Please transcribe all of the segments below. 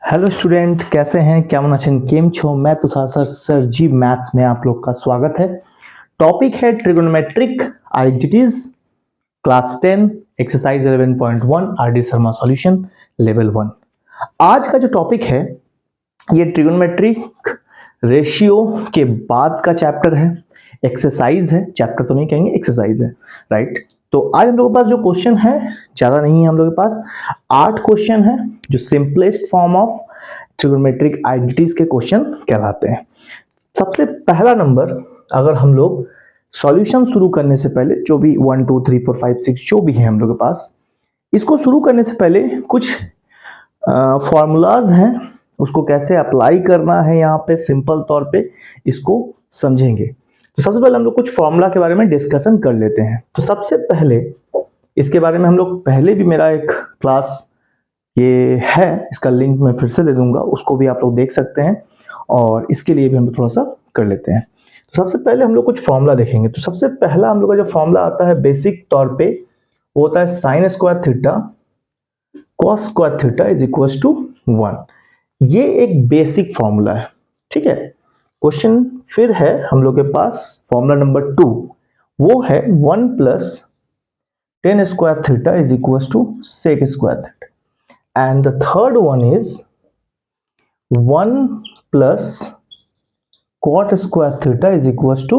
Hello student, कैसे हैं? केमन आছেন? केम छो? मैं तुषार सर जी मैथ्स में आप लोग का स्वागत है। टॉपिक है trigonometric identities, class 10 exercise 11.1 RD. Sharma solution level 1। आज का जो टॉपिक है ये ट्रिगोनोमेट्रिक रेशियो के बाद का चैप्टर है, एक्सरसाइज है, चैप्टर तो नहीं कहेंगे, एक्सरसाइज है, राइट। तो आज हम लोगों के पास जो क्वेश्चन है ज्यादा नहीं है, हम लोगों के पास 8 क्वेश्चन है जो simplest form of trigonometric identities के क्वेश्चन कहलाते हैं। सबसे पहला नंबर, अगर हम लोग सॉल्यूशन शुरू करने से पहले जो भी 1 2 3 4 5 6 जो भी है हम लोग के पास, इसको शुरू करने से पहले कुछ फॉर्मूलाज हैं, उसको कैसे अप्लाई करना है यहाँ पे सिंपल तौर पे इसको समझेंगे। तो सबसे पहले हम लोग कुछ फॉर्मूला के बारे में डिस्कशन कर लेते हैं। तो सबसे पहले इसके बारे में हम लोग पहले भी मेरा एक क्लास ये है, इसका लिंक मैं फिर से दे दूंगा, उसको भी आप लोग देख सकते हैं और इसके लिए भी हम लोग थोड़ा सा कर लेते हैं। तो सबसे पहले हम लोग कुछ फॉर्मूला देखेंगे। तो सबसे पहला हम लोग का जो फॉर्मूला आता है बेसिक तौर पे वो होता है sine square theta cos square theta is equal to 1। ये एक बेसिक फॉर्मूला है, ठीक है। क्वेश्चन फिर है हम लोग के पास फॉर्मूला नंबर 2, वो है 1 plus tan square theta is equal to sec square theta, and the third one is 1 plus cot square theta is equals to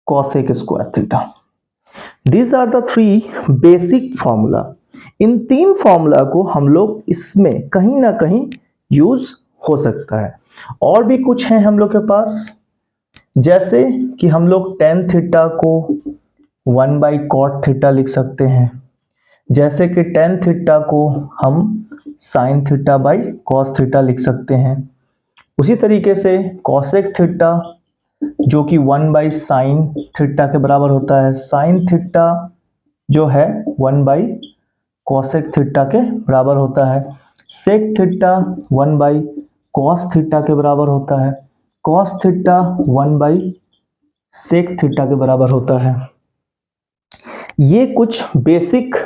cosec square theta. These are the three basic formula. इन तीन formula को हम लोग इसमें कहीं ना कहीं use हो सकता है। और भी कुछ हैं हम लोग के पास, जैसे कि हम लोग tan थीटा को 1 बाई cot थीटा लिख सकते हैं, जैसे कि tan थीटा को हम sin theta by cos theta लिख सकते हैं। उसी तरीके से cosec थीटा जो कि 1 बाई साइन थीटा के बराबर होता है, साइन थीटा जो है 1 बाई cosec थीटा के बराबर होता है, sec theta 1 by cos theta के बराबर होता है, cos theta 1 by sec theta के बराबर होता है। ये कुछ बेसिक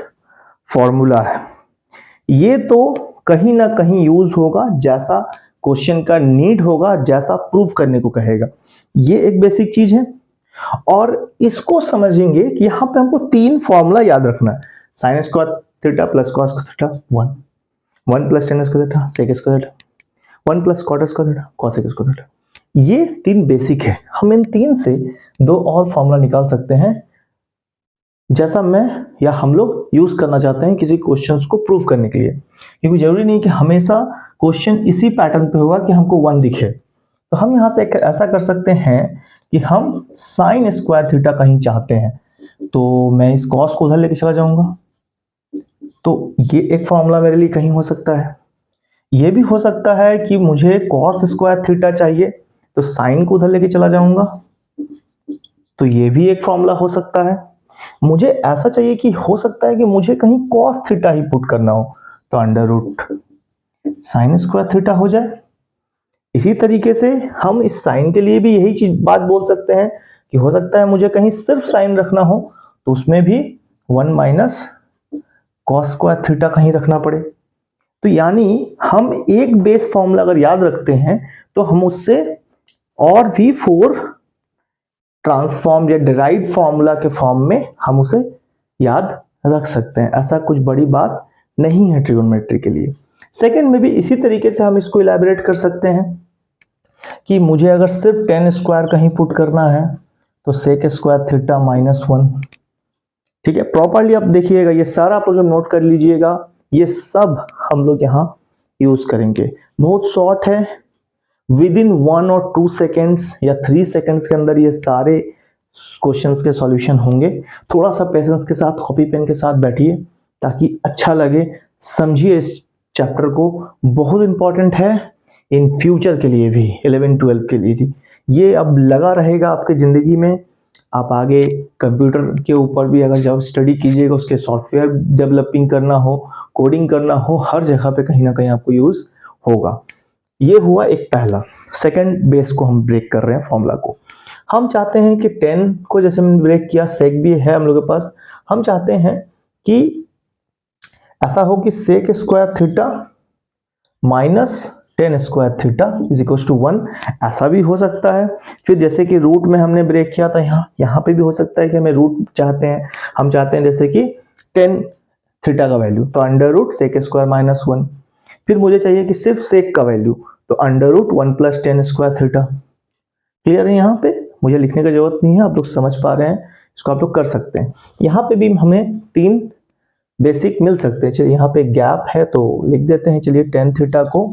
फॉर्मूला है, ये तो कहीं ना कहीं यूज होगा, जैसा क्वेश्चन का नीड होगा, जैसा प्रूफ करने को कहेगा। ये एक बेसिक चीज है। और इसको समझेंगे कि यहां पे हमको तीन फॉर्मूला याद रखना है, sine square theta plus cos theta 1 plus tan square theta sec square theta, 1 plus cot square theta cosec square theta. ये तीन बेसिक है। हम इन तीन से दो और फॉर्मूला निकाल सकते हैं, जैसा मैं या हम लोग यूज करना चाहते हैं किसी क्वेश्चंस को प्रूव करने के लिए, क्योंकि जरूरी नहीं कि हमेशा क्वेश्चन इसी पैटर्न पे होगा कि हमको 1 दिखे। तो हम यहां से ऐसा कर सकते हैं कि हम साइन स्क्वायर थीटा कहीं चाहते हैं, तो मैं इस कॉस को उधर लेके चला जाऊंगा, तो ये एक फॉर्मूला मेरे लिए कहीं हो सकता है। ये भी हो सकता है कि मुझे कॉस स्क्वायर थीटा चाहिए, तो साइन को उधर लेके चला जाऊंगा, तो ये भी एक फॉर्मूला हो सकता है। मुझे ऐसा चाहिए कि हो सकता है कि मुझे कहीं कॉस थीटा ही पुट करना हो, तो under root sine square theta हो जाए। इसी तरीके से हम इस साइन के लिए भी यही चीज बात बोल सकते हैं कि हो सकता है मुझे कहीं सिर्फ साइन रखना हो, तो उसमें भी 1 माइनस कॉस स्क्वायर थीटा कहीं रखना पड़े। तो यानी हम एक बेस फॉर्मूला अगर याद रखते हैं तो हम उससे और भी 4 ट्रांसफॉर्म या डिराइव्ड फॉर्मूला के फॉर्म में हम उसे याद रख सकते हैं। ऐसा कुछ बड़ी बात नहीं है ट्रिगोनोमेट्री के लिए। सेकंड में भी इसी तरीके से हम इसको इलैबोरेट कर सकते हैं कि मुझे अगर सिर्फ टेन स्क्वायर कहीं पुट करना है तो सेक स्क्वायर थीटा माइनस 1, ठीक है। प्रॉपरली आप देखिएगा, ये सारा आप लोग नोट कर लीजिएगा, ये सब हम लोग यहाँ यूज करेंगे। बहुत शॉर्ट है, विद इन 1 और 2 सेकेंड्स या 3 सेकेंड्स के अंदर ये सारे क्वेश्चंस के सॉल्यूशन होंगे। थोड़ा सा पेशेंस के साथ कॉपी पेन के साथ बैठिए ताकि अच्छा लगे, समझिए इस चैप्टर को, बहुत इंपॉर्टेंट है इन फ्यूचर के लिए भी, 11-12 के लिए भी ये अब लगा रहेगा आपके ज़िंदगी में। आप आगे कंप्यूटर के ऊपर भी अगर जब स्टडी कीजिएगा, उसके सॉफ्टवेयर डेवलपिंग करना हो, कोडिंग करना हो, हर जगह पे कहीं ना कहीं आपको यूज़ होगा। ये हुआ एक पहला। सेकंड बेस को हम ब्रेक कर रहे हैं फॉर्मूला को। हम चाहते हैं कि 10 को जैसे हमने ब्रेक किया, सेक भी है हम लोग के पास, हम चाहते हैं कि ऐसा हो कि sec square theta minus tan square theta is equal to 1, ऐसा भी हो सकता है। फिर जैसे कि रूट में हमने ब्रेक किया था, यहाँ पे भी हो सकता है कि हमें रूट चाहते हैं, हम चाहते हैं जैसे कि टेन थीटा का वैल्यू, तो under root sec square minus 1। फिर मुझे चाहिए कि सिर्फ सेक का वैल्यू, तो under root 1 plus tan square theta. Clear है? यहाँ पे मुझे लिखने की जरूरत नहीं है, आप लोग समझ पा रहे हैं, इसको आप लोग कर सकते हैं। यहाँ पे भी हमें 3 बेसिक मिल सकते हैं। चलिए यहाँ पे गैप है तो लिख देते हैं। चलिए टेन थीटा को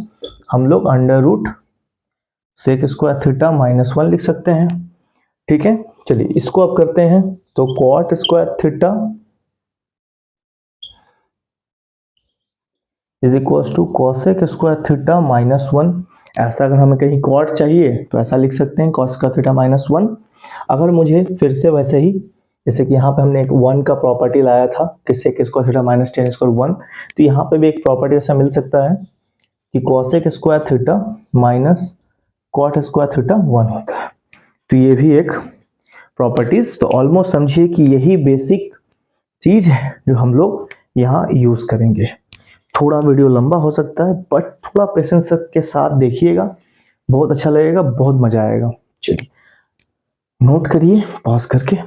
हम लोग under root sec square theta minus 1 लिख सकते हैं। ठीक है, चलिए इसको अब करते हैं। तो cot square theta is equal to cosec square theta minus 1। ऐसा अगर हमें कहीं कॉट चाहिए तो ऐसा लिख सकते हैं, कॉस स्क्वायर थीटा माइनस 1। अगर मुझे फिर से वैसे ही, जैसे कि यहाँ पे हमने एक 1 का प्रॉपर्टी लाया था कि sec square theta minus tan square 1, तो यहाँ पे भी एक प्रॉपर्टी ऐसा मिल सकता है कि cosec square theta minus cot square theta 1 होता है। तो ये भी एक प्रॉपर्टीज, तो ऑलमोस्ट समझिए कि यही बेसिक चीज है जो हम लोग यहाँ यूज करेंगे। थोड़ा वीडियो लंबा हो सकता है, बट थोड़ा पेशेंस के साथ देखिएगा, बहुत अच्छा लगेगा, बहुत मजा आएगा। चलिए नोट करिए पॉज करके।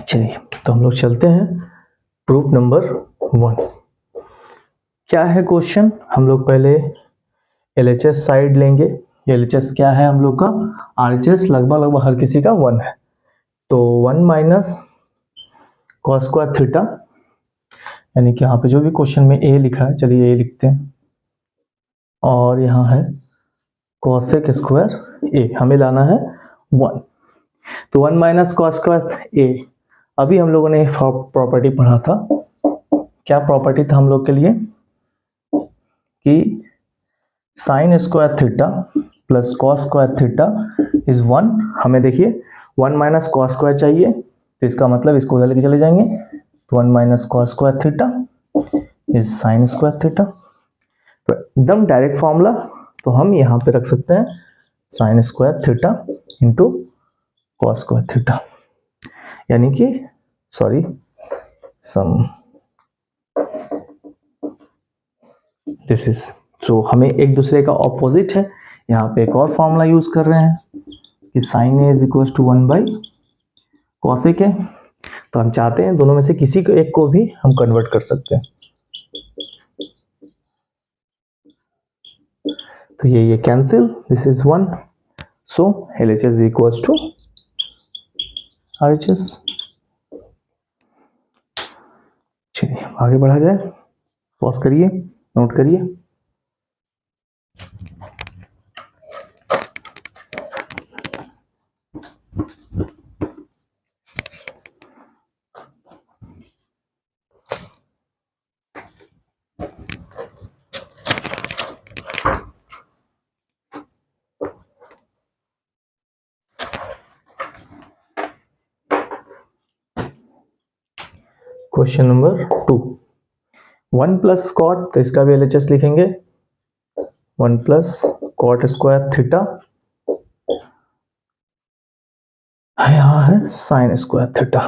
चलिए तो हम लोग चलते हैं प्रूफ नंबर 1। क्या है क्वेश्चन? हम लोग पहले एलएचएस साइड लेंगे। एलएचएस क्या है हम लोग का? आरएचएस लगभग हर किसी का 1 है, तो 1 माइनस कॉस स्क्वायर थीटा, यानी कि यहाँ पे जो भी क्वेश्चन में ए लिखा है, चलिए ए लिखते हैं, और यहाँ है कॉसेक स्क्वायर ए, हमें लाना है 1, तो 1 माइनस कॉस स्क्वायर ए। अभी हम लोगों ने प्रॉपर्टी पढ़ा था, क्या प्रॉपर्टी था हम लोग के लिए कि sign square theta plus cos square theta is 1। हमें देखिए 1 माइनस कॉस स्क्वायर चाहिए, तो इसका मतलब इसको उधर लेके चले जाएंगे, तो 1 minus cos square theta is sine square theta. तो एकदम डायरेक्ट फॉर्मूला, तो हम यहाँ पे रख सकते हैं sign square theta into cos square theta, यानी कि सॉरी सम दिस इज, सो हमें एक दूसरे का ऑपोजिट है। यहाँ पे एक और फॉर्मूला यूज कर रहे हैं कि sine a is equal to 1 by cosec है, तो हम चाहते हैं दोनों में से किसी को एक को भी हम कन्वर्ट कर सकते हैं। तो ये cancel, this is 1, so LHS is equal to RHS। चलिए आगे बढ़ा जाए, पॉज करिए, नोट करिए। क्वेश्चन नंबर 2, 1 प्लस कॉट, तो इसका भी LHS लिखेंगे, 1 प्लस कॉट स्क्वायर थीटा, यहाँ है साइन स्क्वायर थीटा,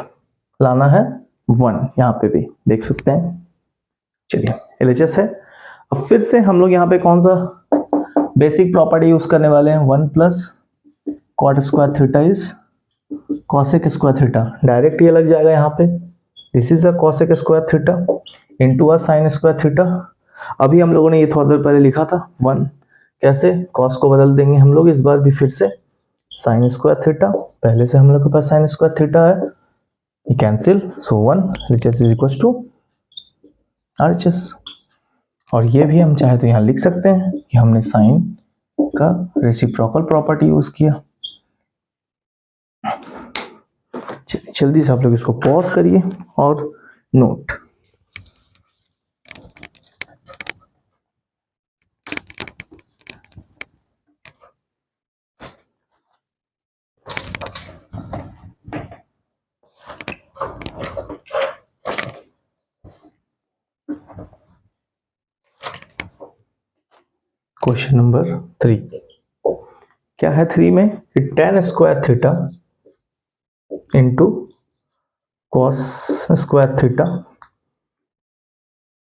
लाना है 1, यहाँ पे भी देख सकते हैं। चलिए LHS है। अब फिर से हम लोग यहाँ पे कौन सा बेसिक प्रॉपर्टी यूज करने वाले हैं? 1 plus cot square theta is cosec square theta, direct ये लग जाएगा यहाँ पे, this is a cosec square theta into a sine square theta. अभी हम लोगों ने ये थोड़ा देर पहले लिखा था 1, कैसे? कॉस को बदल देंगे हम लोग, इस बार भी फिर से साइन स्क्वायर थीटा, पहले से हम लोग के पास साइन स्क्वायर थीटा है, ये cancel, so 1 LHS is equal to RHS। और ये भी हम चाहे तो यहाँ लिख सकते हैं कि हमने साइन का रेसिप्रोकल प्रॉपर्टी यूज किया। जल्दी से आप लोग इसको पॉज करिए और नोट। क्वेश्चन नंबर 3 क्या है? 3 में tan square theta into cos square theta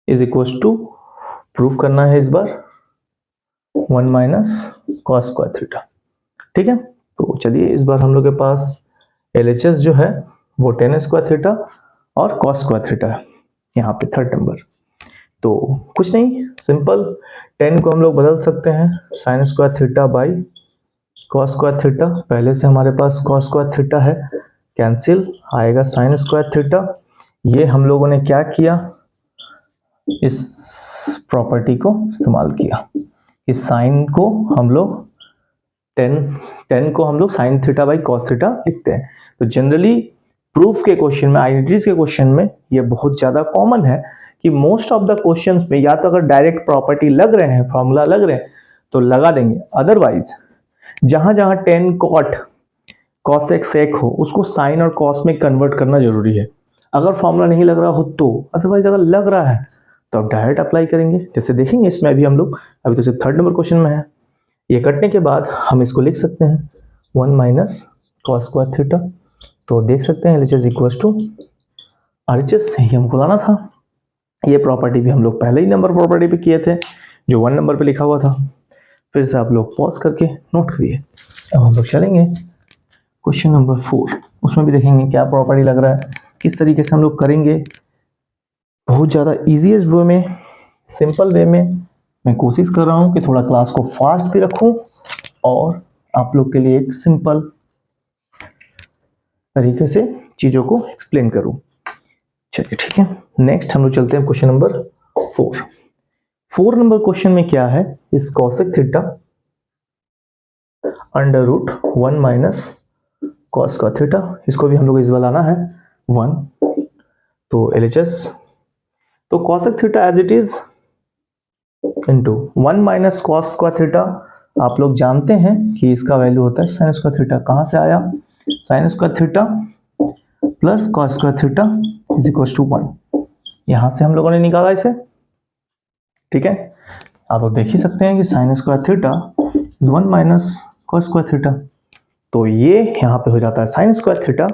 is equal to, proof करना है इस बार, 1 माइनस कॉस स्क्वायर थीटा। ठीक है, तो चलिए इस बार हम लोग के पास LHS जो है वो tan स्क्वायर थीटा और कॉस स्क्वायर थीटा है यहाँ पे थर्ड नंबर। तो कुछ नहीं, सिंपल, tan को हम लोग बदल सकते हैं sign square theta by cos square theta. पहले से हमारे पास कॉस स्क्वायर थीटा है, कैंसिल आएगा साइन स्क्वायर थीटा। ये हम लोगों ने क्या किया, इस प्रॉपर्टी को इस्तेमाल किया। इस साइन को हम लोग टेन को हम लोग sign theta by cos theta लिखते हैं। तो जनरली प्रूफ के क्वेश्चन में, आइडेंटिटीज के क्वेश्चन में ये बहुत ज्यादा कॉमन है कि मोस्ट ऑफ द क्वेश्चंस में या तो अगर डायरेक्ट प्रॉपर्टी लग रहे हैं, फॉर्मूला लग रहे हैं तो लगा देंगे, अदरवाइज जहां जहां tan cot cos x sec हो उसको साइन और कॉस में कन्वर्ट करना जरूरी है, अगर फॉर्मूला नहीं लग रहा हो तो। अदरवाइज अगर लग रहा है तो आप डायरेक्ट अप्लाई करेंगे, जैसे देखेंगे इसमें अभी हम लोग, अभी तो सिर्फ थर्ड नंबर क्वेश्चन में है। ये कटने के बाद हम इसको लिख सकते हैं 1 माइनस कॉस स्क्वायर थीटा। तो देख सकते हैं LHS इक्वल टू RHS, ही हमको लाना था। ये प्रॉपर्टी भी हम लोग पहले ही नंबर प्रॉपर्टी पे किए थे जो 1 नंबर पे लिखा हुआ था। फिर से आप लोग पॉज करके नोट करिए। अब हम लोग चलेंगे क्वेश्चन नंबर 4, उसमें भी देखेंगे क्या प्रॉपर्टी लग रहा है, किस तरीके से हम लोग करेंगे। बहुत ज़्यादा ईजीएस्ट वे में, सिंपल वे में मैं कोशिश कर रहा हूँ कि थोड़ा क्लास को फास्ट भी रखूँ और आप लोग के लिए एक सिंपल तरीके से चीज़ों को एक्सप्लेन करूँ। चलिए ठीक है, नेक्स्ट हम लोग चलते हैं क्वेश्चन नंबर 4। 4 नंबर क्वेश्चन में क्या है, इस cosec theta under root 1 minus cos का थीटा, इसको भी हम लोग इस बार लाना है 1। तो LHS, तो cosec theta as it is into 1 minus cos square theta. आप लोग जानते हैं कि इसका वैल्यू होता है साइन स्क्वायर थीटा। कहाँ से आया, sine square theta plus cos square theta is equal to 1। यहाँ से हम लोगों ने निकाला इसे। ठीक है, आप लोग देख ही सकते हैं कि sign square theta is 1 minus cos square theta. तो ये यहाँ पे हो जाता है साइन स्क्वायर थीटा,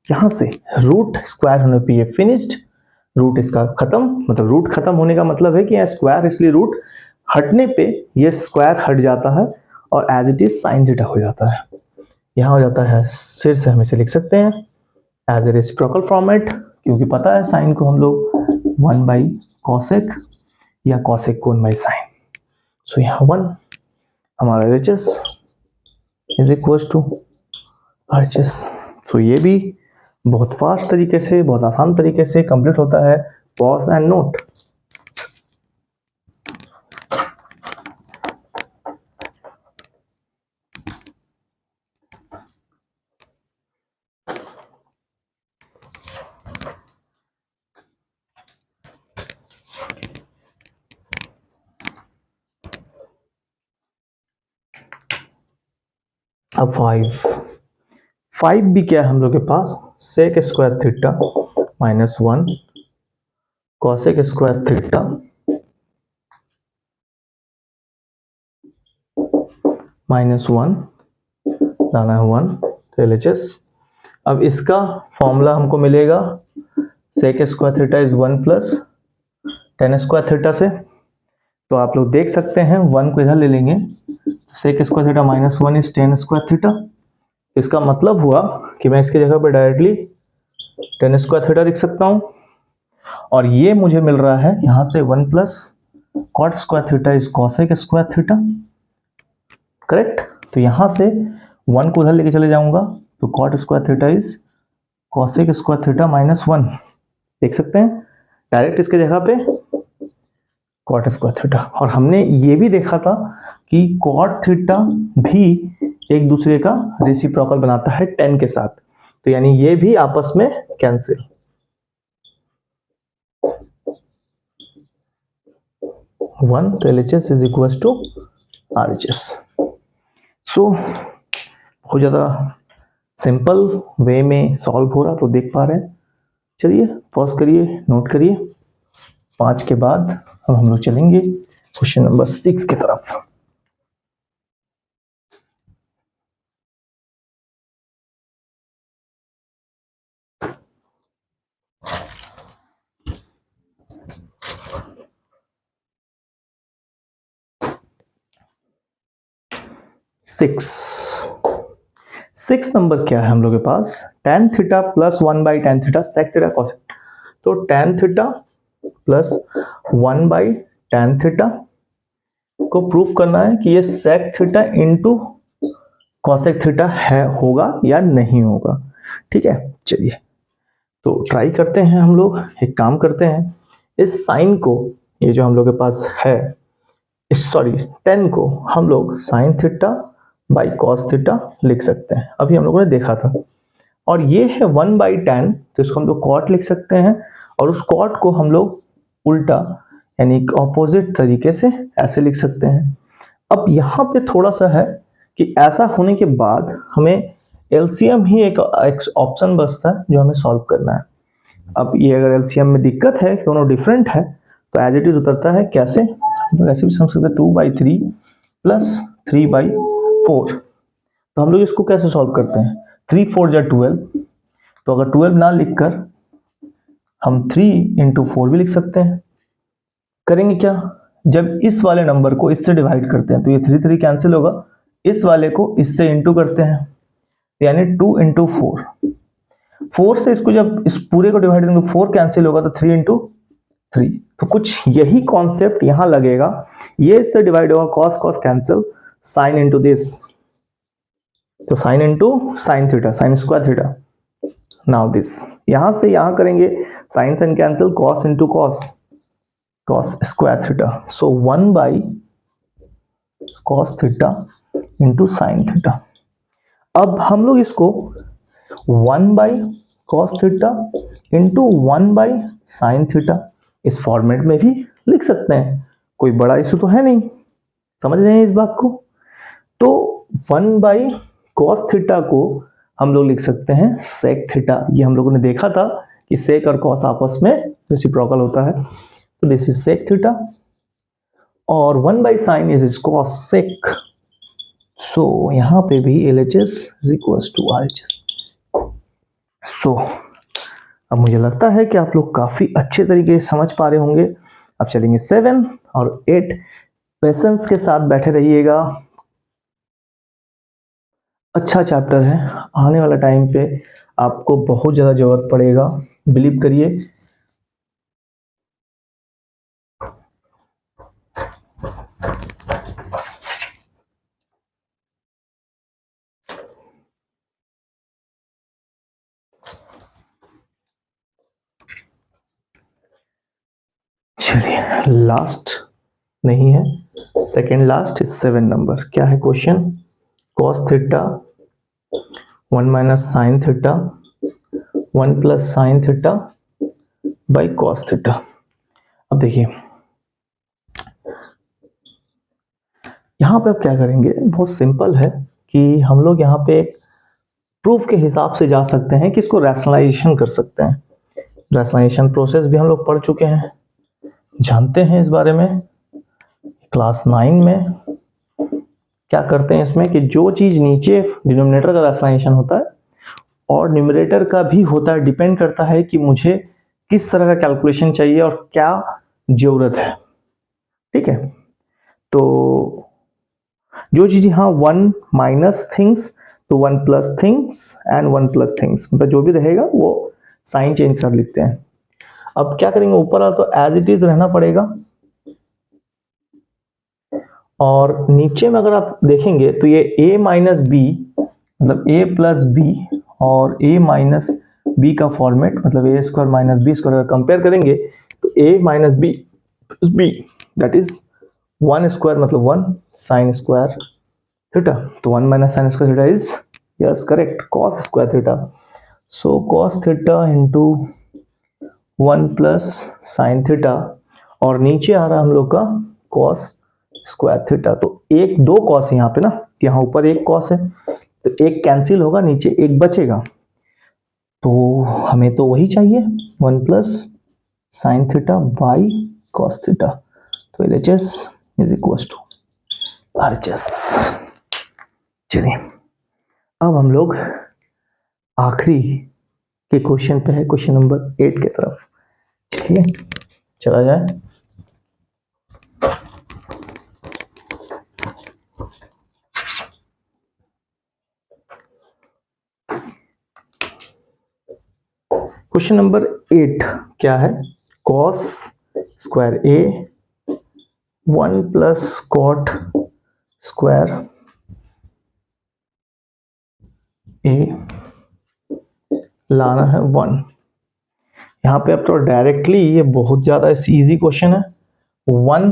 यहाँ से रूट स्क्वायर होने पे ये फिनिश्ड, रूट इसका खत्म, मतलब रूट खत्म होने का मतलब है कि यहाँ स्क्वायर, इसलिए रूट हटने पे ये स्क्वायर हट जाता है और as it is sine theta हो जाता है। यहाँ हो जाता है, फिर से हम इसे लिख सकते हैं एज ए रेसिप्रोकल फॉर्मेट, क्योंकि पता है साइन को हम लोग 1 बाई कॉसेक या कॉसेक को 1 बाई साइन। सो यहाँ 1 हमारा RHS is equal to RHS। So ये भी बहुत फास्ट तरीके से, बहुत आसान तरीके से कंप्लीट होता है। Pause and note. अब 5 भी क्या है हम लोग के पास, sec square theta minus 1 cosec square theta minus 1 लाना है 1, तो LHS। अब इसका फॉर्मूला हमको मिलेगा sec square theta is 1 plus tan square theta से। तो आप लोग देख सकते हैं 1 को इधर ले लेंगे, sec square theta minus 1 is tan square theta. इसका मतलब हुआ कि मैं इसकी जगह पर डायरेक्टली टेन स्क्वायर थीटा लिख सकता हूँ, और ये मुझे मिल रहा है यहाँ से 1 plus cot square theta is cosec square theta, correct. तो यहाँ से 1 को उधर लेके चले जाऊंगा तो cot square theta is cosec square theta minus 1। देख सकते हैं डायरेक्ट इसके जगह पे कॉट स्क्वायर थीटा। और हमने ये भी देखा था कि कॉट थीटा भी एक दूसरे का रेसिप्रोकल बनाता है tan के साथ, तो यानी ये भी आपस में कैंसिल। वन तो LHS is equal to RHS। So बहुत ज़्यादा सिंपल वे में सॉल्व हो रहा तो देख पा रहे हैं। चलिए पॉज करिए, नोट करिए। 5 के बाद अब हम लोग चलेंगे क्वेश्चन नंबर 6 की तरफ। सिक्स नंबर क्या है हम लोग के पास, tan theta plus 1/tan theta sec theta cos। तो tan theta plus 1/tan theta को प्रूव करना है कि ये sec theta into cosec theta है, होगा या नहीं होगा। ठीक है, चलिए तो ट्राई करते हैं। हम लोग एक काम करते हैं, इस साइन को, ये जो हम लोग के पास है, सॉरी tan को हम लोग sin theta by cos theta लिख सकते हैं, अभी हम लोगों ने देखा था। और ये है 1/tan, तो इसको हम लोग cot लिख सकते हैं, और उस cot को हम लोग उल्टा यानी ऑपोजिट तरीके से ऐसे लिख सकते हैं। अब यहाँ पे थोड़ा सा है कि ऐसा होने के बाद हमें एलसीएम ही एक ऑप्शन बचता है जो हमें सॉल्व करना है। अब ये अगर एलसीएम में दिक्कत है, दोनों डिफरेंट है, तो एज इट इज उतरता है कैसे, तो ऐसे भी समझ सकते हैं 2/3 प्लस 3/4। तो हम लोग इसको कैसे सॉल्व करते हैं, 3 4 जा 12, तो अगर 12 ना लिखकर हम 3 इंटू 4 भी लिख सकते हैं। करेंगे क्या, जब इस वाले नंबर को इससे डिवाइड करते हैं तो ये 3 3 कैंसिल होगा, इस वाले को इससे इंटू करते हैं, यानी 2 इंटू 4 से इसको जब इस पूरे को डिवाइड करेंगे तो 4 कैंसिल होगा, तो 3 इंटू 3। तो कुछ यही कॉन्सेप्ट यहां लगेगा, ये इससे डिवाइड होगा, cos cos cancel, sine into this, तो sine into sine theta, sine square theta. Now this, यहां से यहां करेंगे, sine sine cancel, cos into cos, cos square theta. So 1/cos theta into sine theta. अब हम लोग इसको 1/cos theta into 1/sin theta इस फॉर्मेट में भी लिख सकते हैं, कोई बड़ा इशू तो है नहीं, समझ रहे हैं इस बात को। तो 1/cos थीटा को हम लोग लिख सकते हैं sec थीटा, ये हम लोगों ने देखा था कि sec और cos आपस में रेसिप्रोकल होता है, तो दिस इज sec थीटा, और 1/sin इज cos sec। सो यहां पे भी LHS is equal to RHS। So अब मुझे लगता है कि आप लोग काफी अच्छे तरीके से समझ पा रहे होंगे। अब चलेंगे 7 और 8, पेशेंस के साथ बैठे रहिएगा, अच्छा चैप्टर है, आने वाला टाइम पे आपको बहुत ज़्यादा जरूरत पड़ेगा, बिलीव करिए। चलिए लास्ट नहीं है, सेकेंड लास्ट, 7 नंबर क्या है question, cos theta 1 minus sine theta 1 plus sine theta by cos theta. अब देखिए यहाँ पे आप क्या करेंगे, बहुत सिंपल है कि हम लोग यहाँ पे प्रूफ के हिसाब से जा सकते हैं कि इसको रैशनलाइजेशन कर सकते हैं। रैशनलाइजेशन प्रोसेस भी हम लोग पढ़ चुके हैं, जानते हैं इस बारे में। क्लास 9 में क्या करते हैं इसमें कि जो चीज नीचे डिनोमिनेटर का रैशनलाइजेशन होता है और न्यूमरेटर का भी होता है, डिपेंड करता है कि मुझे किस तरह का कैलकुलेशन चाहिए और क्या जरूरत है। ठीक है, तो जो चीज हाँ 1 माइनस थिंग्स तो 1 plus things and 1 plus things, मतलब जो भी रहेगा वो साइन चेंज कर लिखते हैं। अब क्या करेंगे, ऊपर वाला तो एज इट इज रहना पड़ेगा, और नीचे में अगर आप देखेंगे तो ये a माइनस बी, मतलब a प्लस बी और a माइनस बी का फॉर्मेट, मतलब a square minus b square, अगर कंपेयर करेंगे तो a minus b plus b that is 1 square मतलब 1 साइन स्क्वायर थीटा, तो 1 minus sine square theta is yes correct cos square theta. So cos theta into 1 plus sine theta, और नीचे आ रहा है हम लोग का कॉस स्क्वायर थीटा। तो एक दो कॉस यहाँ पे ना, यहाँ ऊपर एक कॉस है तो एक कैंसिल होगा, नीचे एक बचेगा, तो हमें तो वही चाहिए 1 plus sine theta by cos theta. तो LHS is equal to RHS। चलिए अब हम लोग आखिरी के क्वेश्चन पे है, क्वेश्चन नंबर 8 की तरफ। चलिए चला जाए। क्वेश्चन नंबर 8 क्या है, कॉस स्क्वायर ए 1 प्लस कॉट स्क्वायर ए लाना है 1। यहाँ पे अब तो डायरेक्टली, ये बहुत ज़्यादा इजी क्वेश्चन है। 1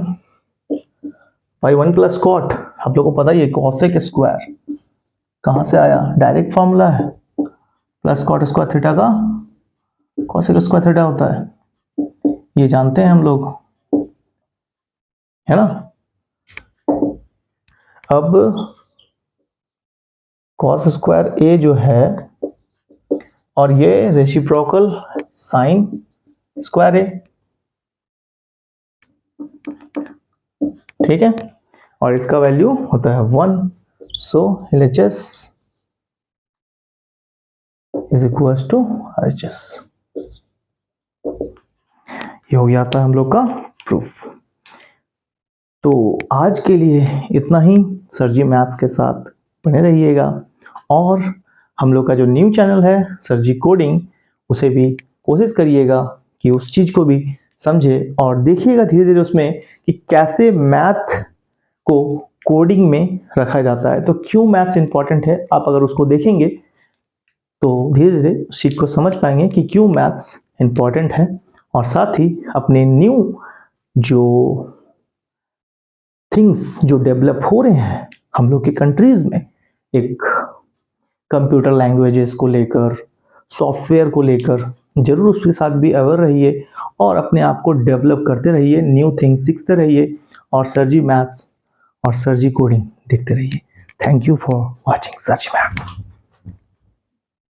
बाई 1 प्लस कॉट, आप लोगों को पता ही है कॉसेक स्क्वायर कहाँ से आया, डायरेक्ट फॉर्मूला है, प्लस कॉट स्क्वायर थीटा का कॉसेक स्क्वायर थीटा होता है, ये जानते हैं हम लोग, है ना। अब कॉस स्क्वायर ए जो है और ये रेसिप्रोकल साइन स्क्वायर ए, ठीक है, और इसका वैल्यू होता है 1। So LHS is equal to RHS। ये हो गया था हम लोग का प्रूफ। तो आज के लिए इतना ही। सर जी मैथ्स के साथ बने रहिएगा, और हम लोग का जो न्यू चैनल है सर जी कोडिंग, उसे भी कोशिश करिएगा कि उस चीज़ को भी समझे और देखिएगा धीरे धीरे उसमें कि कैसे मैथ को कोडिंग में रखा जाता है। तो क्यों मैथ्स इंपॉर्टेंट है, आप अगर उसको देखेंगे तो धीरे धीरे उस चीज़ को समझ पाएंगे कि क्यों मैथ्स इंपॉर्टेंट है। और साथ ही अपने न्यू जो थिंग्स जो डेवलप हो रहे हैं हम लोग की कंट्रीज में, एक कंप्यूटर लैंग्वेजेस को लेकर, सॉफ्टवेयर को लेकर, जरूर उसके साथ भी अवेयर रहिए और अपने आप को डेवलप करते रहिए, न्यू थिंग्स सीखते रहिए, और सर जी मैथ्स और सर जी कोडिंग देखते रहिए। Thank you for watching sir ji maths.